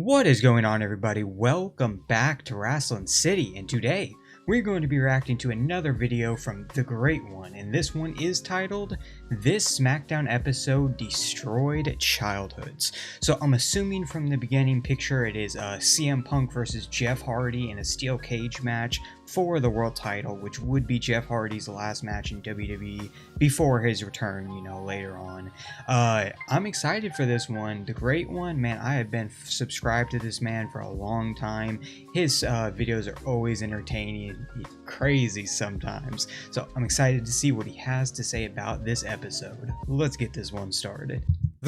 What is going on, everybody? Welcome back to Wrestling City, and today we're going to be reacting to another video from the Great One, and this one is titled "This Smackdown Episode Destroyed Childhoods." So I'm assuming from the beginning picture it is CM Punk versus Jeff Hardy in a steel cage match for the world title, which would be Jeff Hardy's last match in WWE before his return, later on. I'm excited for this one. The Great One, man, I have been subscribed to this man for a long time. His videos are always entertaining, crazy sometimes. So I'm excited to see what he has to say about this episode. Let's get this one started.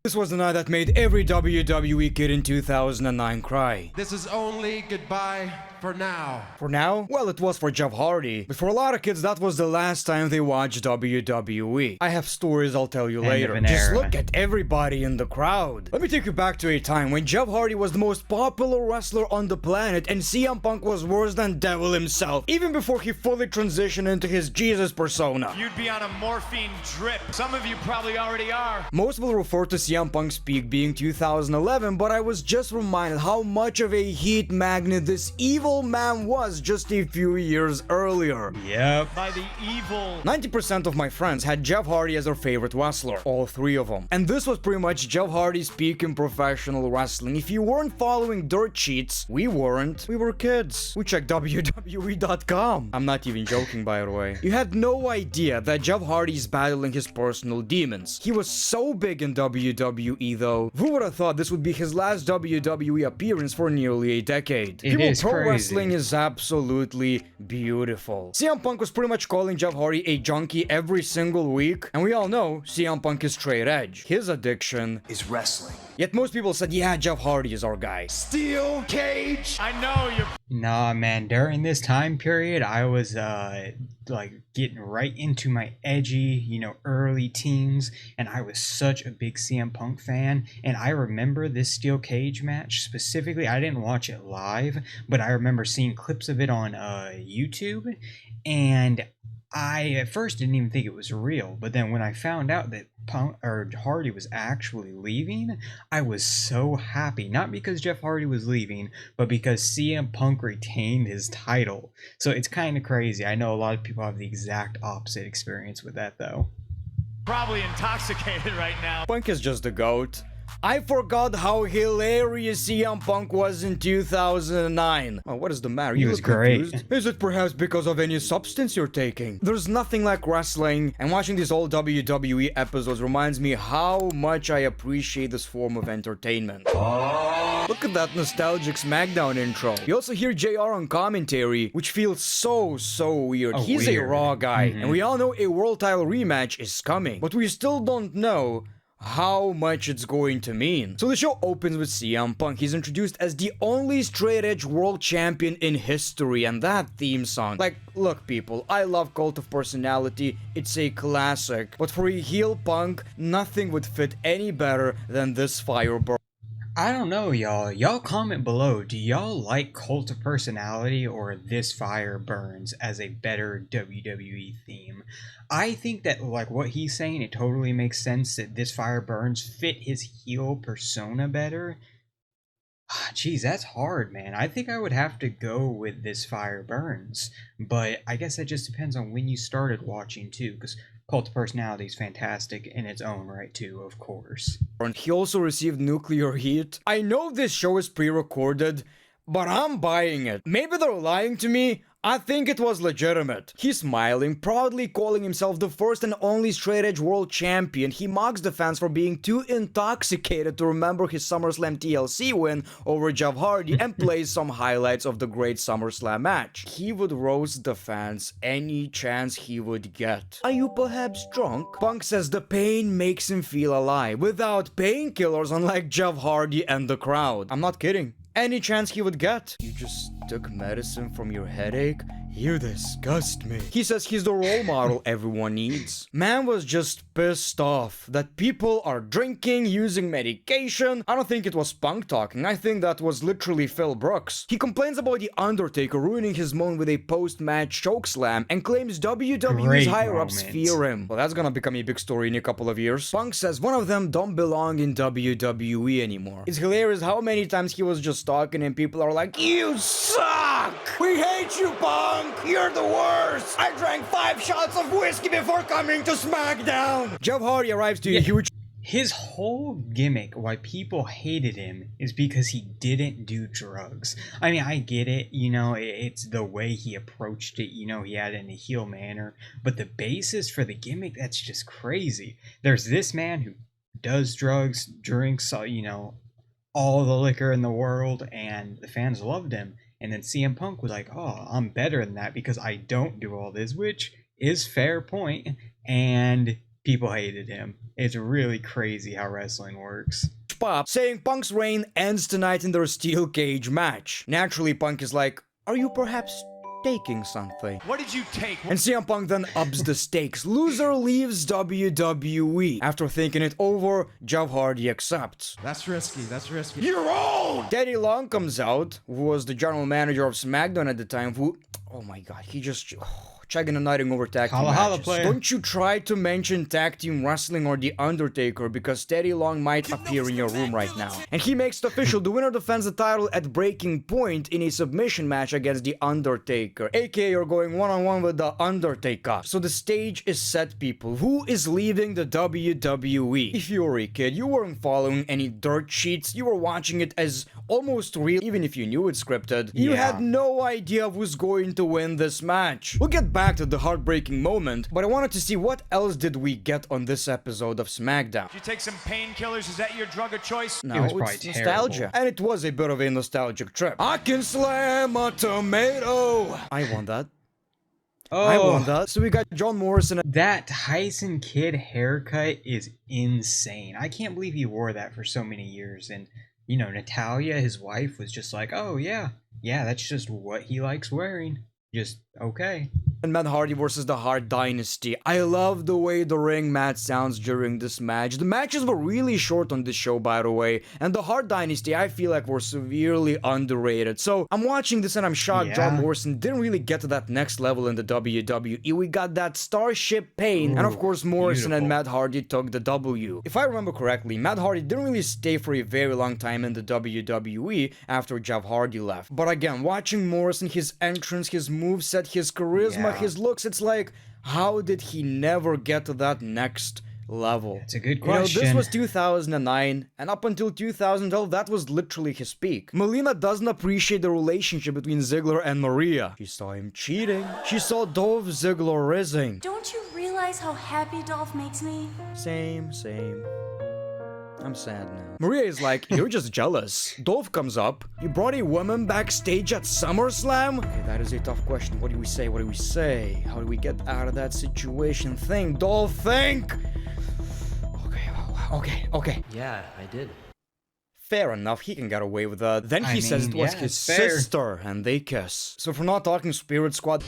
This was the night that made every WWE kid in 2009 cry. This is only goodbye for now. For now? Well, it was for Jeff Hardy. But for a lot of kids, that was the last time they watched WWE. I have stories I'll tell you later. Just look at everybody in the crowd. Let me take you back to a time when Jeff Hardy was the most popular wrestler on the planet and CM Punk was worse than Devil himself, even before he fully transitioned into his Jesus persona. You'd be on a morphine drip. Some of you probably already are. Most will refer to CM Punk's peak being 2011, but I was just reminded how much of a heat magnet this evil man was just a few years earlier. Yep. By the evil. 90% of my friends had Jeff Hardy as their favorite wrestler, all three of them. And this was pretty much Jeff Hardy's peak in professional wrestling. If you weren't following dirt sheets, we weren't. We were kids. We checked WWE.com. I'm not even joking, by the way. You had no idea that Jeff Hardy's battling his personal demons. He was so big in WWE though. Who would have thought this would be his last WWE appearance for nearly a decade? Wrestling is absolutely beautiful. CM Punk was pretty much calling Jeff Hardy a junkie every single week, and we all know CM Punk is straight edge. His addiction is wrestling. Yet most people said, yeah, Jeff Hardy is our guy. Steel cage. I know you're. Nah, man, during this time period, I was, like, getting right into my edgy, early teens, and I was such a big CM Punk fan, and I remember this steel cage match specifically. I didn't watch it live, but I remember seeing clips of it on, YouTube, and I at first didn't even think it was real, but then when I found out that Hardy was actually leaving, I was so happy. Not because Jeff Hardy was leaving, but because CM Punk retained his title. So it's kind of crazy. I know a lot of people have the exact opposite experience with that, though. Probably intoxicated right now. Punk is just the GOAT. I forgot how hilarious CM Punk was in 2009. Oh, what is the matter? He was great. Confused? Is it perhaps because of any substance you're taking? There's nothing like wrestling, and watching these old WWE episodes reminds me how much I appreciate this form of entertainment. Look at that nostalgic Smackdown intro. You also hear JR on commentary, which feels so weird. He's weird. A Raw guy, and we all know a world title rematch is coming, but we still don't know how much it's going to mean. So the show opens with CM Punk. He's introduced as the only straight edge world champion in history, and that theme song. Like, look people, I love Cult of Personality, it's a classic, but for a heel Punk, nothing would fit any better than this firebird. I don't know, y'all. Y'all comment below. Do y'all like Cult of Personality or This Fire Burns as a better WWE theme? I think that, like, what he's saying, it totally makes sense that This Fire Burns fit his heel persona better. Jeez, that's hard, man. I think I would have to go with This Fire Burns. But I guess that just depends on when you started watching, too, because Cult of Personality is fantastic in its own right, too, of course. And he also received nuclear heat. I know this show is pre-recorded, but I'm buying it. Maybe they're lying to me. I think it was legitimate. He's smiling, proudly calling himself the first and only straight edge world champion. He mocks the fans for being too intoxicated to remember his SummerSlam TLC win over Jeff Hardy and plays some highlights of the great SummerSlam match. He would roast the fans any chance he would get. Are you perhaps drunk? Punk says the pain makes him feel alive, without painkillers unlike Jeff Hardy and the crowd. I'm not kidding. Any chance he would get. You just took medicine from your headache? You disgust me. He says he's the role model everyone needs. Man was just pissed off that people are drinking, using medication. I don't think it was Punk talking. I think that was literally Phil Brooks. He complains about The Undertaker ruining his moment with a post-match chokeslam and claims WWE's higher-ups fear him. Well, that's gonna become a big story in a couple of years. Punk says one of them don't belong in WWE anymore. It's hilarious how many times he was just talking and people are like, you suck! We hate you, Punk! You're the worst! I drank 5 shots of whiskey before coming to Smackdown! Jeff Hardy arrives to a huge... His whole gimmick, why people hated him, is because he didn't do drugs. I mean, I get it, you know, it's the way he approached it, you know, he had it in a heel manner, but the basis for the gimmick, that's just crazy. There's this man who does drugs, drinks, you know, all the liquor in the world, and the fans loved him. And then CM Punk was like, oh, I'm better than that because I don't do all this, which is fair point. And people hated him. It's really crazy how wrestling works. Pop saying Punk's reign ends tonight in their steel cage match. Naturally, Punk is like, are you perhaps taking something? What did you take? And CM Punk then ups the stakes. Loser leaves WWE. After thinking it over, Jeff Hardy accepts. That's risky. That's risky. You're old! Teddy Long comes out, who was the general manager of SmackDown at the time, who... Oh my god, he just... chugging and nutting over tag team matches. Don't you try to mention tag team wrestling or The Undertaker because Teddy Long might appear in your room right now. And he makes it official. The winner defends the title at Breaking Point in a submission match against The Undertaker. AKA you're going one-on-one with The Undertaker. So the stage is set, people. Who is leaving the WWE? If you were a kid, you weren't following any dirt sheets. You were watching it as almost real, even if you knew it's scripted. You had no idea who's going to win this match. We'll get back to the heartbreaking moment, but I wanted to see what else did we get on this episode of Smackdown. Did you take some painkillers? Is that your drug of choice? No, it's nostalgia. And it was a bit of a nostalgic trip. I can slam a tomato! I want that. Oh, I want that. So we got John Morrison. That Tyson Kidd haircut is insane. I can't believe he wore that for so many years. And, you know, Natalia, his wife, was just like, oh, yeah, that's just what he likes wearing. Just okay. And Matt Hardy versus the Hart Dynasty. I love the way the ring mat sounds during this match. The matches were really short on this show, by the way, and the Hart Dynasty I feel like were severely underrated. So I'm watching this and I'm shocked John Morrison didn't really get to that next level in the WWE. We got that Starship Pain, and of course Morrison and Matt Hardy took the W. If I remember correctly, Matt Hardy didn't really stay for a very long time in the WWE after Jeff Hardy left. But again, watching Morrison, his entrance, his moveset, his charisma, his looks, it's like, how did he never get to that next level? It's a good question. You know, this was 2009, and up until 2012, that was literally his peak. Melina doesn't appreciate the relationship between Ziggler and Maria. She saw him cheating. She saw Dolph Ziggler rizzing. Don't you realize how happy Dolph makes me? Same. I'm sad now. Maria is like, you're just jealous. Dolph comes up. You brought a woman backstage at SummerSlam? Okay, that is a tough question. What do we say? How do we get out of that situation? Think, Dolph, think! Okay. Yeah, I did. Fair enough, he can get away with that. Then he says it was his sister, and they kiss. So if we're not talking Spirit Squad,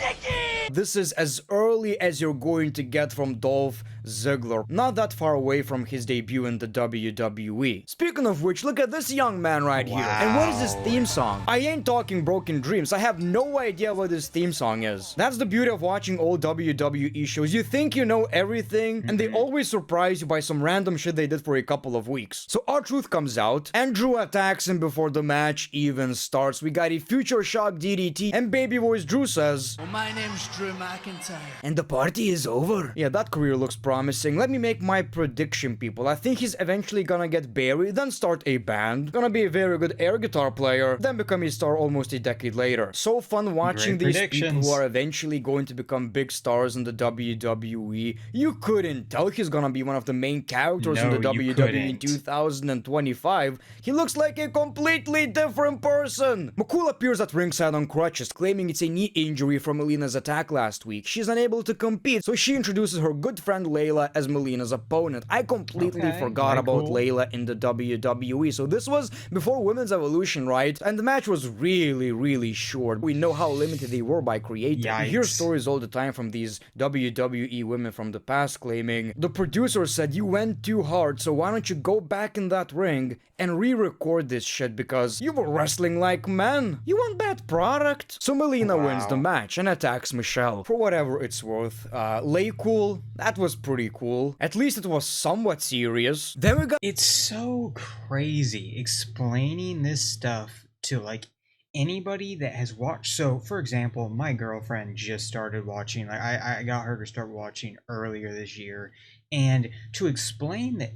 this is as early as you're going to get from Dolph Ziggler. Not that far away from his debut in the WWE. Speaking of which, look at this young man right here. And what is his theme song? I ain't talking Broken Dreams. I have no idea what this theme song is. That's the beauty of watching old WWE shows. You think you know everything, and they always surprise you by some random shit they did for a couple of weeks. So R-Truth comes out, and Drew attacks him before the match even starts. We got a Future Shock DDT, and baby voice Drew says, well, my name's Drew McIntyre. And the party is over. Yeah, that career looks promising. Let me make my prediction, people. I think he's eventually gonna get buried, then start a band, gonna be a very good air guitar player, then become a star almost a decade later. So fun watching these people who are eventually going to become big stars in the WWE. You couldn't tell he's gonna be one of the main characters in the WWE in 2025. He looks like a completely different person. McCool appears at ringside on crutches, claiming it's a knee injury from Melina's attack last week. She's unable to compete, so she introduces her good friend Layla as Melina's opponent. I completely forgot about Layla in the WWE. So this was before Women's Evolution, right? And the match was really short. We know how limited they were by creative. You hear stories all the time from these WWE women from the past claiming, the producer said you went too hard, so why don't you go back in that ring and re-record this shit because you were wrestling like men. You want that product? So Melina wins the match and attacks Michelle. For whatever it's worth, Lay cool, that was pretty cool. At least it was somewhat serious. Then we got— It's so crazy explaining this stuff to like anybody that has watched. So for example, my girlfriend just started watching, like I got her to start watching earlier this year, and to explain that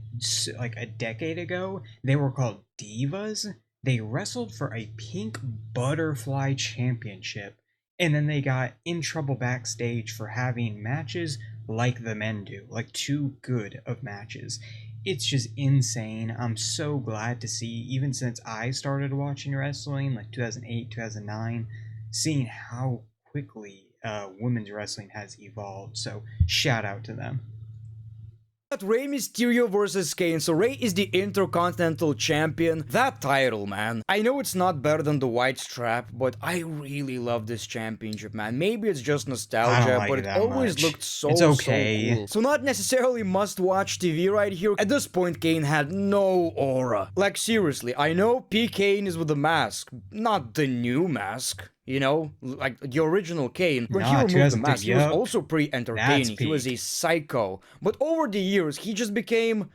like a decade ago they were called divas, they wrestled for a pink butterfly championship, and then they got in trouble backstage for having matches like the men do, like too good of matches. It's just insane. I'm so glad to see, even since I started watching wrestling, like 2008, 2009, seeing how quickly women's wrestling has evolved. So shout out to them. Rey Mysterio versus Kane. So Rey is the Intercontinental Champion. That title, man. I know it's not better than the white strap, but I really love this championship, man. Maybe it's just nostalgia, but it always looked so, it's okay. so cool. So not necessarily must-watch TV right here. At this point, Kane had no aura. Like seriously, I know P. Kane is with the mask, not the new mask. You know, like the original Kane, when he removed the mask, he was also pretty entertaining. He was a psycho. But over the years, he became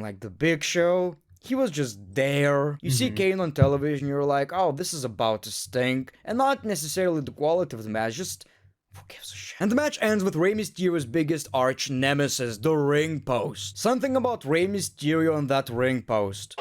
like the Big Show. He was just there. You see Kane on television, you're like, oh, this is about to stink. And not necessarily the quality of the match, just who gives a shit? And the match ends with Rey Mysterio's biggest arch nemesis, the ring post. Something about Rey Mysterio on that ring post.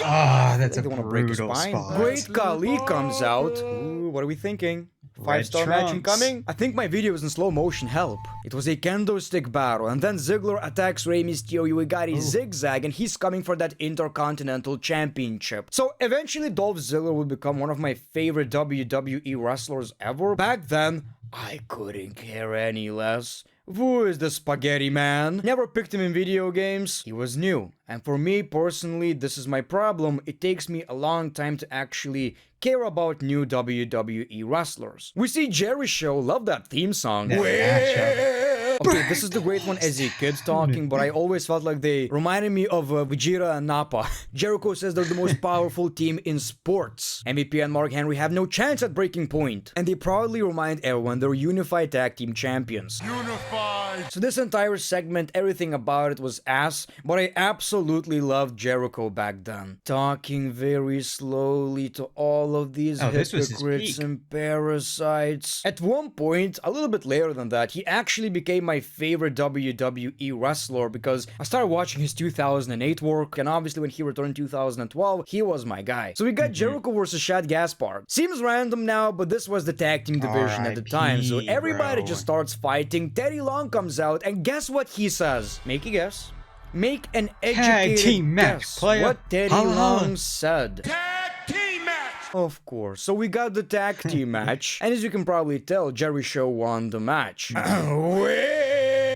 Ah, that's a brutal spot. Great Khali comes out. Ooh, what are we thinking? 5-star match incoming? I think my videos in slow motion help. It was a kendo stick battle, and then Ziggler attacks Rey Mysterio. We got a zigzag, and he's coming for that Intercontinental Championship. So eventually Dolph Ziggler would become one of my favorite WWE wrestlers ever. Back then, I couldn't care any less. Who is the spaghetti man? Never picked him in video games. He was new. And for me personally, this is my problem. It takes me a long time to actually care about new WWE wrestlers. We see Jerry Show, love that theme song. Okay, this is the great one as a kid talking, but I always felt like they reminded me of Vegeta and Nappa. Jericho says they're the most powerful team in sports. MVP and Mark Henry have no chance at breaking point. And they proudly remind everyone they're unified tag team champions. Unified! So this entire segment, everything about it was ass, but I absolutely loved Jericho back then. Talking very slowly to all of these hypocrites and parasites. At one point, a little bit later than that, he actually became my favorite WWE wrestler because I started watching his 2008 work, and obviously when he returned in 2012, he was my guy. So we got Jericho versus Shad Gaspard. Seems random now, but this was the tag team division at the time, so everybody just starts fighting. Teddy Long comes out, and guess what he says? Make a guess. Make an educated guess what Teddy Long said. Tag team match! Of course. So we got the tag team match, and as you can probably tell, Jerry Show won the match.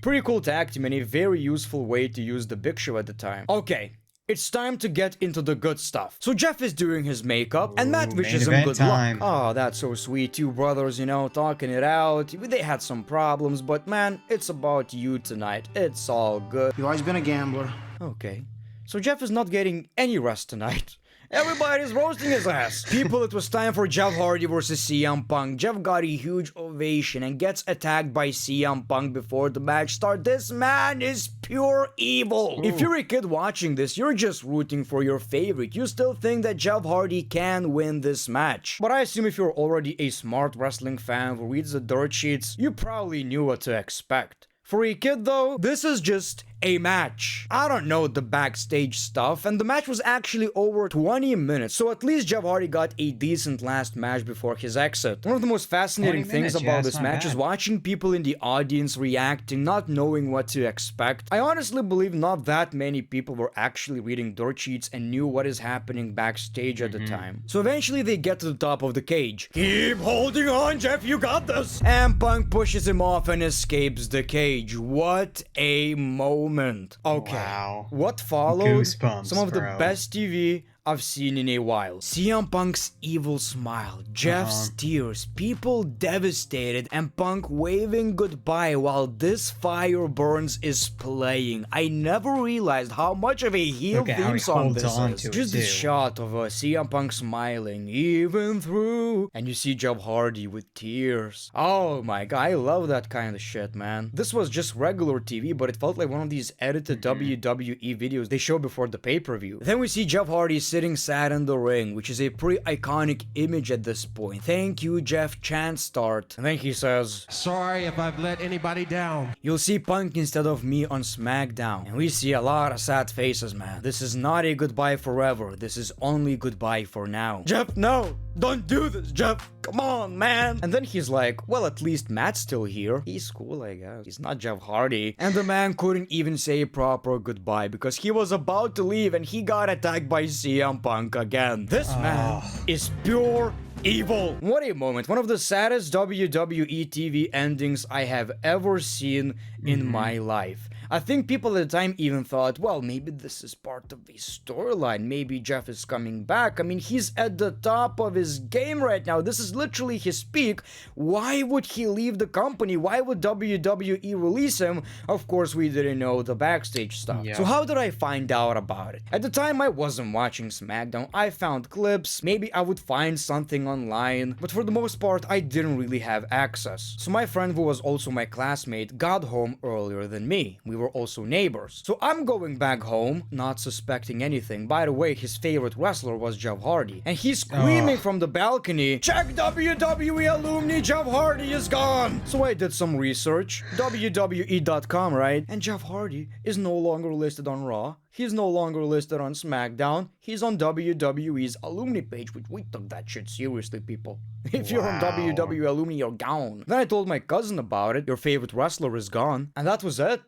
Pretty cool tag team and a very useful way to use the Big Show at the time. Okay. It's time to get into the good stuff. So Jeff is doing his makeup, and Matt wishes him good luck. Oh, that's so sweet. Two brothers, you know, talking it out. They had some problems, but man, it's about you tonight. It's all good. You've always been a gambler. Okay. So Jeff is not getting any rest tonight. Everybody's roasting his ass. People, it was time for Jeff Hardy versus CM Punk. Jeff got a huge ovation and gets attacked by CM Punk before the match starts. This man is pure evil. If you're a kid watching this, you're just rooting for your favorite. You still think that Jeff Hardy can win this match. But I assume if you're already a smart wrestling fan who reads the dirt sheets, you probably knew what to expect. For a kid though, this is just a match. I don't know the backstage stuff, and the match was actually over 20 minutes, so at least Jeff Hardy got a decent last match before his exit. One of the most fascinating things about this match is watching people in the audience reacting, not knowing what to expect. I honestly believe not that many people were actually reading dirt sheets and knew what is happening backstage at the time. So eventually they get to the top of the cage. Keep holding on, Jeff, you got this! And Punk pushes him off and escapes the cage. What a moment. Okay. Wow. What followed? Goosebumps, Some of the bro. best TV I've seen in a while. CM Punk's evil smile, Jeff's tears, people devastated, and Punk waving goodbye while This Fire Burns is playing. I never realized how much of a heel Look at how theme he song holds this on is. to it, Just this too. shot of CM Punk smiling, even through, and you see Jeff Hardy with tears. Oh my god, I love that kind of shit, man. This was just regular TV, but it felt like one of these edited WWE videos they show before the pay-per-view. Then we see Jeff Hardy sitting sad in the ring, which is a pretty iconic image at this point. Thank you, Jeff, chant start. And then he says, Sorry if I've let anybody down. you'll see Punk instead of me on Smackdown. And we see a lot of sad faces, man. This is not a goodbye forever. This is only goodbye for now. Jeff, no! Don't do this, Jeff! Come on, man! And then he's like, well, at least Matt's still here. He's cool, I guess. He's not Jeff Hardy. And the man couldn't even say a proper goodbye because he was about to leave and he got attacked by CM Punk again. This man is pure evil. What a moment. One of the saddest WWE TV endings I have ever seen in my life. I think people at the time even thought, well, maybe this is part of the storyline. Maybe Jeff is coming back. I mean, he's at the top of his game right now. This is literally his peak. Why would he leave the company? Why would WWE release him? Of course, we didn't know the backstage stuff. Yeah. So how did I find out about it? At the time, I wasn't watching SmackDown. I found clips. Maybe I would find something online. But for the most part, I didn't really have access. So my friend, who was also my classmate, got home earlier than me. We were also neighbors. So I'm going back home, not suspecting anything. By the way, his favorite wrestler was Jeff Hardy. And he's screaming from the balcony, check WWE alumni, Jeff Hardy is gone! So I did some research, WWE.com, right? And Jeff Hardy is no longer listed on Raw. He's no longer listed on SmackDown. He's on WWE's alumni page, which we took that shit seriously, people. If you're on WWE alumni, you're gone. Then I told my cousin about it. Your favorite wrestler is gone. And that was it.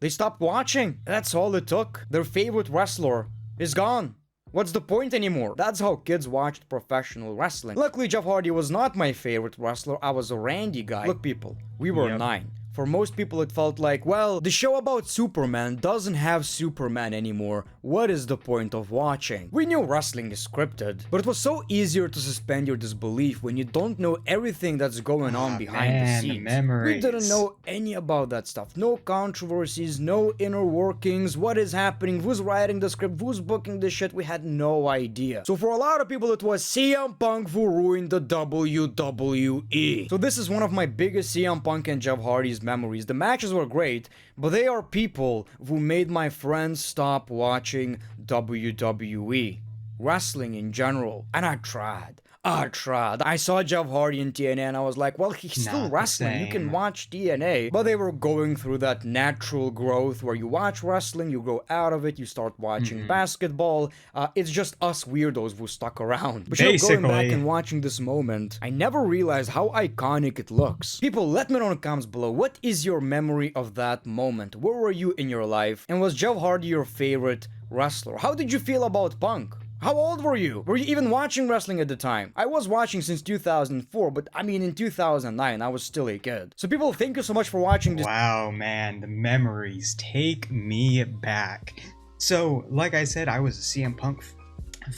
They stopped watching. That's all it took. Their favorite wrestler is gone. What's the point anymore? That's how kids watched professional wrestling. Luckily, Jeff Hardy was not my favorite wrestler. I was a Randy guy. Look, people, we were 9. For most people, it felt like, well, the show about Superman doesn't have Superman anymore. What is the point of watching? We knew wrestling is scripted, but it was so easier to suspend your disbelief when you don't know everything that's going on behind the scenes. We didn't know any about that stuff. No controversies, no inner workings, what is happening, who's writing the script, who's booking this shit. We had no idea. So for a lot of people, it was CM Punk who ruined the WWE. So this is one of my biggest CM Punk and Jeff Hardy's memories. The matches were great, but they are people who made my friends stop watching WWE. Wrestling in general. And I tried. I saw Jeff Hardy in TNA and I was like, well, he's still wrestling. You can watch TNA. But they were going through that natural growth where you watch wrestling, you grow out of it, you start watching basketball. It's just us weirdos who stuck around. But going back and watching this moment, I never realized how iconic it looks. People, let me know in the comments below, what is your memory of that moment? Where were you in your life? And was Jeff Hardy your favorite wrestler? How did you feel about Punk? How old were you? Were you even watching wrestling at the time? I was watching since 2004, but I mean in 2009, I was still a kid. So people, thank you so much for watching this. Wow, man, the memories take me back. So, like I said, I was a CM Punk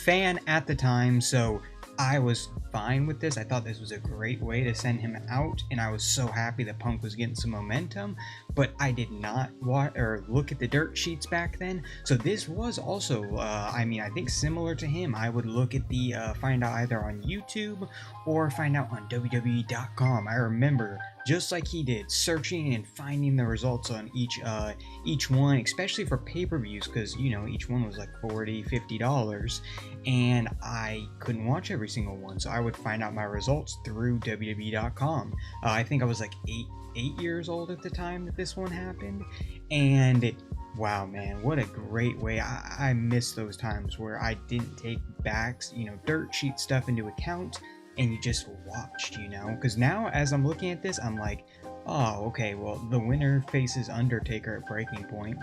fan at the time, so I was fine with this. I thought this was a great way to send him out, and I was so happy that Punk was getting some momentum, but I did not look at the dirt sheets back then. So this was also, I mean, I think similar to him. I would look at the, find out either on YouTube or find out on WWE.com. I remember, just like he did, searching and finding the results on each one, especially for pay-per-views, because, you know, each one was like $40, $50, and I couldn't watch every single one, so I would find out my results through WWE.com. I think I was like eight years old at the time that this one happened, and Wow, man, what a great way. I miss those times where I didn't take back, dirt sheet stuff into account and you just watched, because now as I'm looking at this, I'm like, oh, okay, well, the winner faces Undertaker at breaking point.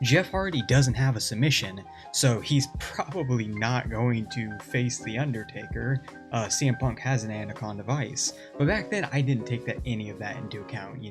Jeff Hardy doesn't have a submission, so he's probably not going to face The Undertaker. CM Punk has an Anaconda Vice. But back then, I didn't take any of that into account,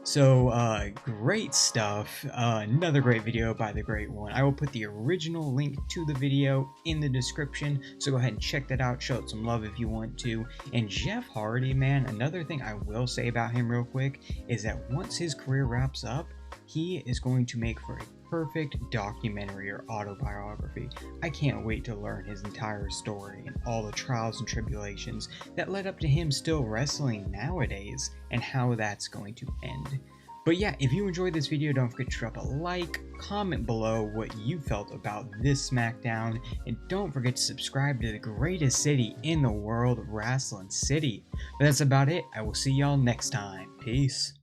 So, great stuff. Another great video by the Great One. I will put the original link to the video in the description, so go ahead and check that out. Show it some love if you want to. And Jeff Hardy, man, another thing I will say about him real quick is that once his career wraps up, he is going to make for a perfect documentary or autobiography. I can't wait to learn his entire story and all the trials and tribulations that led up to him still wrestling nowadays and how that's going to end. But yeah, if you enjoyed this video, don't forget to drop a like, comment below what you felt about this SmackDown, and don't forget to subscribe to the greatest city in the world, Wrestling City. But that's about it. I will see y'all next time. Peace.